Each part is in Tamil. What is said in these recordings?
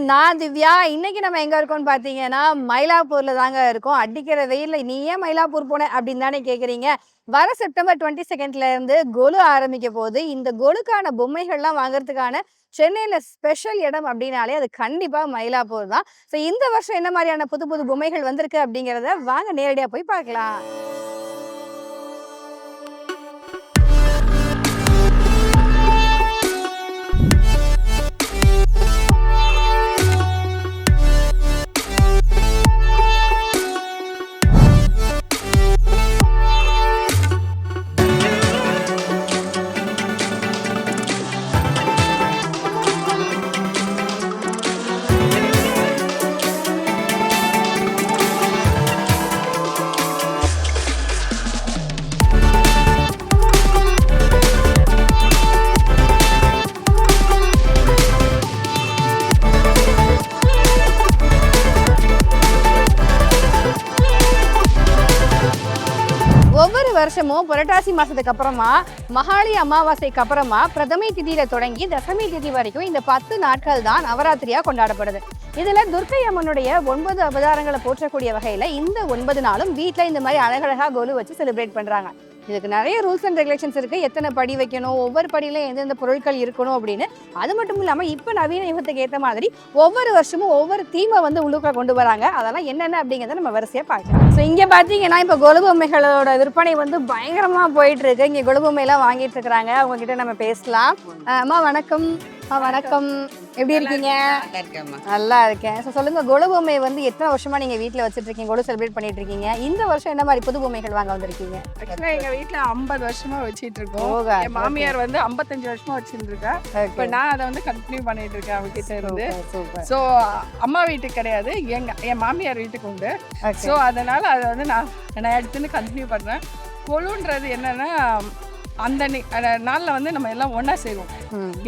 நான் திவ்யா. இன்னைக்கு நம்ம எங்க இருக்கோம்னு பார்த்தீங்கன்னா, மயிலாப்பூர்ல தாங்க இருக்கோம். அடிக்கிற வெயில்ல "நீ ஏன் மயிலாப்பூர் போன?" அப்படின்னு தானே கேட்குறீங்க. வர செப்டம்பர் 22 இருந்து கொலு ஆரம்பிக்க போகுது. இந்த கொலுக்கான பொம்மைகள்லாம் வாங்குறதுக்கான சென்னையில ஸ்பெஷல் இடம் அப்படின்னாலே அது கண்டிப்பா மயிலாப்பூர் தான். ஸோ இந்த வருஷம் என்ன மாதிரியான புது புது பொம்மைகள் வந்திருக்கு அப்படிங்கிறத வாங்க நேரடியா போய் பார்க்கலாம். ஒவ்வொரு வருஷமும் புரட்டாசி மாசத்துக்கு அப்புறமா மகாளி அமாவாசைக்கு அப்புறமா பிரதமை திதியில தொடங்கி தசமி திதி வரைக்கும் இந்த 10 நாட்கள் தான் நவராத்திரியா கொண்டாடப்படுது. இதுல துர்க்கை அம்மனுடைய 9 அவதாரங்களை போற்றக்கூடிய வகையில இந்த 9 நாளும் வீட்டுல இந்த மாதிரி அழகழகா கொலு வச்சு செலிப்ரேட் பண்றாங்க. இதுக்கு நிறைய ரூல்ஸ் அண்ட் ரெகுலேஷன்ஸ் இருக்கு. எத்தனை படி வைக்கணும், ஒவ்வொரு படியில எந்தெந்த பொருட்கள் இருக்கணும் அப்படின்னு. அது மட்டும் இல்லாம இப்ப நவீன யுகத்துக்கு ஏற்ற மாதிரி ஒவ்வொரு வருஷமும் ஒவ்வொரு தீமை வந்து உள்ளுக்குள்ள கொண்டு வராங்க. அதெல்லாம் என்னென்ன அப்படிங்கிறத நம்ம வரிசையா பார்க்கலாம். ஸோ இங்க பாத்தீங்கன்னா இப்ப கொலு பொம்மைகளோட விற்பனை வந்து பயங்கரமா போயிட்டு இருக்கு. இங்க கொலு பொம்மை எல்லாம் வாங்கிட்டு இருக்கிறாங்க. அவங்க கிட்ட நம்ம பேசலாம். அம்மா வணக்கம். வணக்கம். எப்படி இருக்கீங்க? நல்லா இருக்கேன். ஸோ சொல்லுங்க, கொலு பொம்மை வந்து எத்தனை வருஷமா நீங்க வீட்டுல வச்சுட்டு இருக்கீங்க, கொலு செலிப்ரேட் பண்ணிட்டு இருக்கீங்க? இந்த வருஷம் என்ன மாதிரி புது பொம்மைகள் வாங்க வந்திருக்கீங்க? எங்க வீட்டுல 50 வருஷமா வச்சிட்டு இருக்கோம். என் மாமியார் வந்து 55 வருஷமா வச்சிட்டு இருக்கா. இப்ப நான் அதை வந்து கண்டினியூ பண்ணிட்டு இருக்கேன் அவங்க கிட்ட இருந்து. சோ அம்மா வீட்டுக்கு கிடையாது, என் மாமியார் வீட்டுக்கு உண்டு. சோ அதனால அதை வந்து நான் எடுத்துன்னு கண்டினியூ பண்றேன். கொலுன்றது என்னன்னா, அந்த நாள்ல வந்து நம்ம எல்லாம் ஒன்னா செய்வோம்.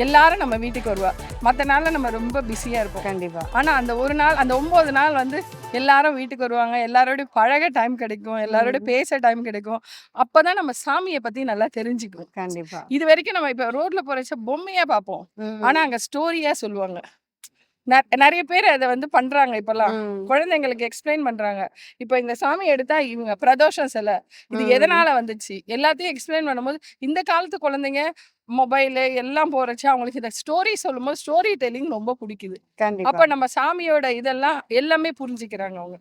எல்லாரும் நம்ம வீட்டுக்கு வருவா. மற்ற நாள்ல நம்ம ரொம்ப பிஸியா இருப்போம். கண்டிப்பா. ஆனா அந்த ஒரு நாள், அந்த 9 நாள் வந்து எல்லாரும் வீட்டுக்கு வருவாங்க. எல்லாரோடய பழக டைம் கிடைக்கும், எல்லாரோட பேச டைம் கிடைக்கும். அப்பதான் நம்ம சாமியை பத்தி நல்லா தெரிஞ்சுக்குவோம். கண்டிப்பா. இது வரைக்கும் நம்ம இப்ப ரோட்ல போறச்ச பொம்மையா பார்ப்போம், ஆனா அங்க ஸ்டோரியா சொல்லுவாங்க. நிறைய பேர் அதை வந்து பண்றாங்க. இப்பெல்லாம் குழந்தைங்களுக்கு எக்ஸ்பிளைன் பண்றாங்க. இப்போ இந்த சாமி எடுத்தா இவங்க பிரதோஷம் சிலை, இது எதனால வந்துச்சு எல்லாத்தையும் எக்ஸ்பிளைன் பண்ணும்போது, இந்த காலத்து குழந்தைங்க மொபைலு எல்லாம் போறச்சு அவங்களுக்கு இந்த ஸ்டோரி சொல்லும் போது ஸ்டோரி டெல்லிங் ரொம்ப பிடிக்குது. அப்ப நம்ம சாமியோட இதெல்லாம் எல்லாமே புரிஞ்சுக்கிறாங்க அவங்க.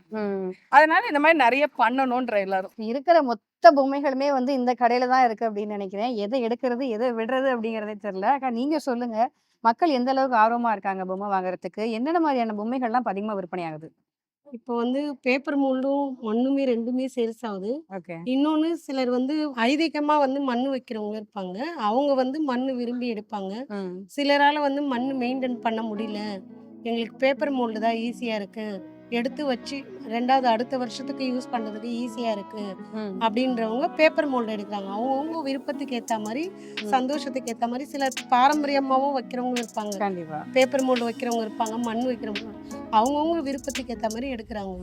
அதனால இந்த மாதிரி நிறைய பண்ணணும்ன்ற எல்லாரும் இருக்கிற மொத்த பொம்மைகளுமே வந்து இந்த கடையில தான் இருக்கு அப்படின்னு நினைக்கிறேன். எதை எடுக்கிறது எதை விடுறது அப்படிங்கறதே தெரியல. அக்கா நீங்க சொல்லுங்க, மக்கள் எந்த அளவுக்கு ஆர்வமா இருக்காங்க பொம்மை வாங்குறதுக்கு? என்னென்ன மாதிரியான பொம்மைகள்லாம் அதிகமா விற்பனை ஆகுது? இப்போ வந்து பேப்பர் மோல்டும் மண்ணுமே 2மே சேல்ஸ் ஆகுது. ஓகே. இன்னொன்னு சிலர் வந்து ஐதீகமா வந்து மண்ணு வைக்கிறவங்க இருப்பாங்க. அவங்க வந்து மண்ணு விரும்பி எடுப்பாங்க. சிலரால வந்து மண்ணு மெயின்டெயின் பண்ண முடியல, எங்களுக்கு பேப்பர் மோல்டு தான் ஈஸியா இருக்கு, எடுத்து வச்சு 2வது அடுத்த வருஷத்துக்கு யூஸ் பண்றதுக்கு ஈஸியா இருக்கு அப்படின்றவங்க பேப்பர் மோல்டு எடுக்கிறாங்க. அவங்கவுங்க விருப்பத்துக்கு ஏற்ற மாதிரி, சந்தோஷத்துக்கு ஏற்ற மாதிரி. சிலர் பாரம்பரியமாகவும் வைக்கிறவங்க இருப்பாங்க. கண்டிப்பா. பேப்பர் மோல்டு வைக்கிறவங்க இருப்பாங்க, மண் வைக்கிறவங்க. அவங்கவுங்க விருப்பத்துக்கு ஏற்ற மாதிரி எடுக்கிறாங்க.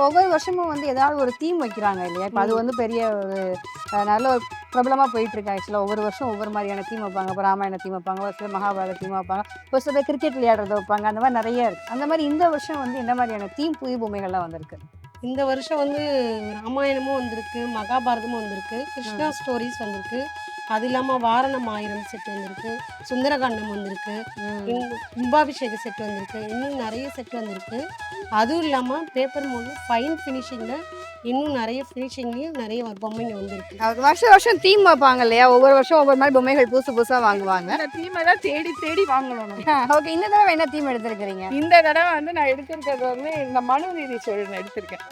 ஒவ்வொரு வருஷமும் வந்து ஏதாவது ஒரு தீம் வைக்கிறாங்க இல்லையா? இப்போ அது வந்து பெரிய ஒரு நல்ல ஒரு பிரபலமாக போயிட்டு இருக்கு. ஆக்சுவலாக ஒவ்வொரு வருஷம் ஒவ்வொரு மாதிரியான தீம் வைப்பாங்க. இப்போ ராமாயண தீம் வைப்பாங்க, ஒரு சில மகாபாரத தீம் வைப்பாங்க, ஒரு சில பேர் கிரிக்கெட் விளையாடுறத வைப்பாங்க. அந்த மாதிரி நிறைய இருக்கு. அந்த மாதிரி இந்த வருஷம் வந்து என்ன மாதிரியான தீம் புது பொம்மைகள்லாம் வந்திருக்கு? இந்த வருஷம் வந்து ராமாயணமும் வந்திருக்கு, மகாபாரதமும் வந்திருக்கு, கிருஷ்ணா ஸ்டோரிஸ் வந்திருக்கு. அது இல்லாமல் வாரணம் ஆயிரம் செட் வந்திருக்கு, சுந்தரகாண்டம் வந்திருக்கு, கும்பாபிஷேக செட் வந்திருக்கு, இன்னும் நிறைய செட் வந்திருக்கு. அதுவும் இல்லாமல் பேப்பர் மோல்டு ஃபைன் ஃபினிஷிங்கில் இன்னும் நிறைய ஃபினிஷிங்லேயும் நிறைய பொம்மைங்க வந்துருக்கு. வருஷம் வருஷம் தீம் வைப்பாங்க இல்லையா, ஒவ்வொரு வருஷம் ஒவ்வொரு மாதிரி பொம்மைகள் புதுசு புதுசா வாங்குவாங்க. இந்த தீமை தான் தேடி தேடி வாங்கணும் நம்ம. ஓகே, இந்த தடவை என்ன தீம் எடுத்திருக்கிறீங்க? இந்த தடவை வந்து நான் எடுத்திருக்கிறது வந்து இந்த மனுநீதி சோழன் எடுத்திருக்கேன்.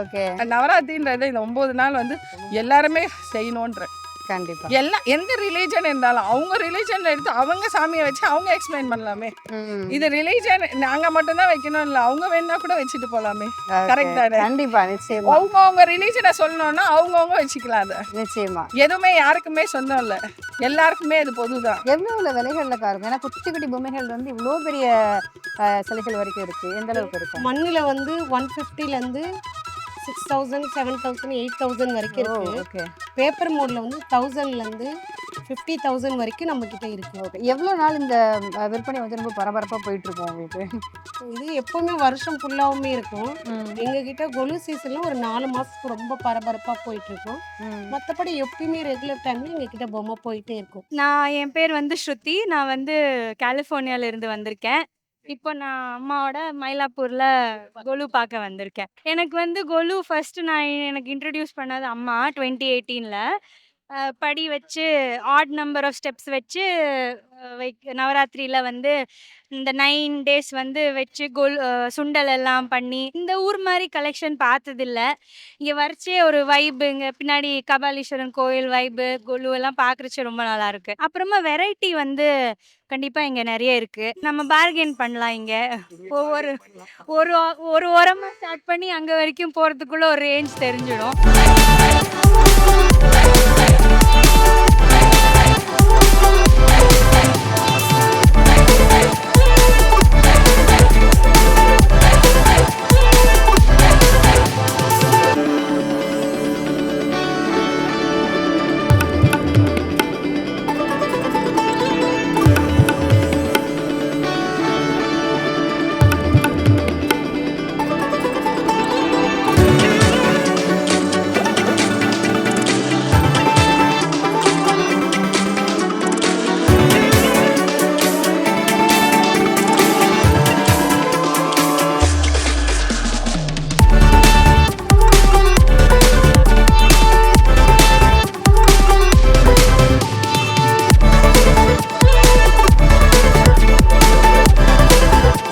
ஓகே, நவராத்திரின்றது இந்த 9 நாள் வந்து எல்லாருமே செய்யணுன்ற கண்டிப்பா எல்லாம் எந்த ரிலீஜன் இருந்தாலும் அவங்க ரிலீஜன்ல எடுத்து அவங்க சாமியை வச்சு அவங்க எக்ஸ்பிளைன் பண்ணலாமே. இது ரிலீஜன் நாங்க மட்டும்தான் வைக்கணும் இல்ல, அவங்க வேணா கூட வச்சுட்டு போலாமே. கரெக்ட் தானே? கண்டிப்பா, நிச்சயமா. அவங்க ரிலீஜனை சொல்லணும்னா அவங்கவுங்க வச்சுக்கலாம். அதை நிச்சயமா எதுவுமே யாருக்குமே சொந்தம் இல்ல, எல்லாருக்குமே அது பொதுதான். எவ்வளவு விலைகள்ல இருக்கும்? ஏன்னா குட்டி குட்டி பொம்மைகள் வந்து இவ்வளவு பெரிய சிலைகள் வரைக்கும் இருக்கு. எந்த அளவுக்கு இருக்கும்? மண்ணில் வந்து 150லேருந்து 6000, 7000, 8000 வரைக்கும் இருக்கு. ஓகே, பேப்பர் மோட்ல வந்து 1000லேருந்து 50,000 வரைக்கும் நம்ம கிட்ட இருக்கு. ஓகே. எவ்வளவு நாள் இந்த விற்பனை வந்து ரொம்ப பரபரப்பா போயிட்டு இருக்கும் உங்களுக்கு? இது எப்பவுமே வருஷம் ஃபுல்லாவுமே இருக்கும். எங்க கிட்ட கொலு சீசன்ல ஒரு 4 மாசத்துக்கு ரொம்ப பரபரப்பா போயிட்டு இருக்கும். மற்றபடி எப்பயுமே ரெகுலர் டைம்ல எங்க கிட்ட பொம்மை போயிட்டே இருக்கும். என் பேர் வந்து ஸ்ருதி. நான் வந்து கலிஃபோர்னியால இருந்து வந்திருக்கேன். இப்போ நான் அம்மாவோட மயிலாப்பூர்ல கொலு பார்க்க வந்திருக்கேன். எனக்கு வந்து கொலு ஃபர்ஸ்ட் எனக்கு இன்ட்ரடியூஸ் பண்ணது அம்மா 2018ல. படி வச்சு ஆட் நம்பர் ஆஃப் ஸ்டெப்ஸ் வச்சு நவராத்திரியில் வந்து இந்த 9 டேஸ் வந்து வச்சு சுண்டல் எல்லாம் பண்ணி இந்த ஊர் மாதிரி கலெக்ஷன் பார்த்ததில்ல. இங்கே வரைச்சே ஒரு வைப்பு, இங்கே பின்னாடி கபாலீஸ்வரன் கோயில் வைப்பு, கொலு எல்லாம் பார்க்குறச்சு ரொம்ப நல்லா இருக்கு. அப்புறமா வெரைட்டி வந்து கண்டிப்பாக இங்கே நிறைய இருக்கு. நம்ம பார்கெயின் பண்ணலாம். இங்கே ஒவ்வொரு ஒரு ஒரு ஓரமாக ஸ்டார்ட் பண்ணி அங்கே வரைக்கும் போகிறதுக்குள்ள ஒரு ரேஞ்ச் தெரிஞ்சிடும்.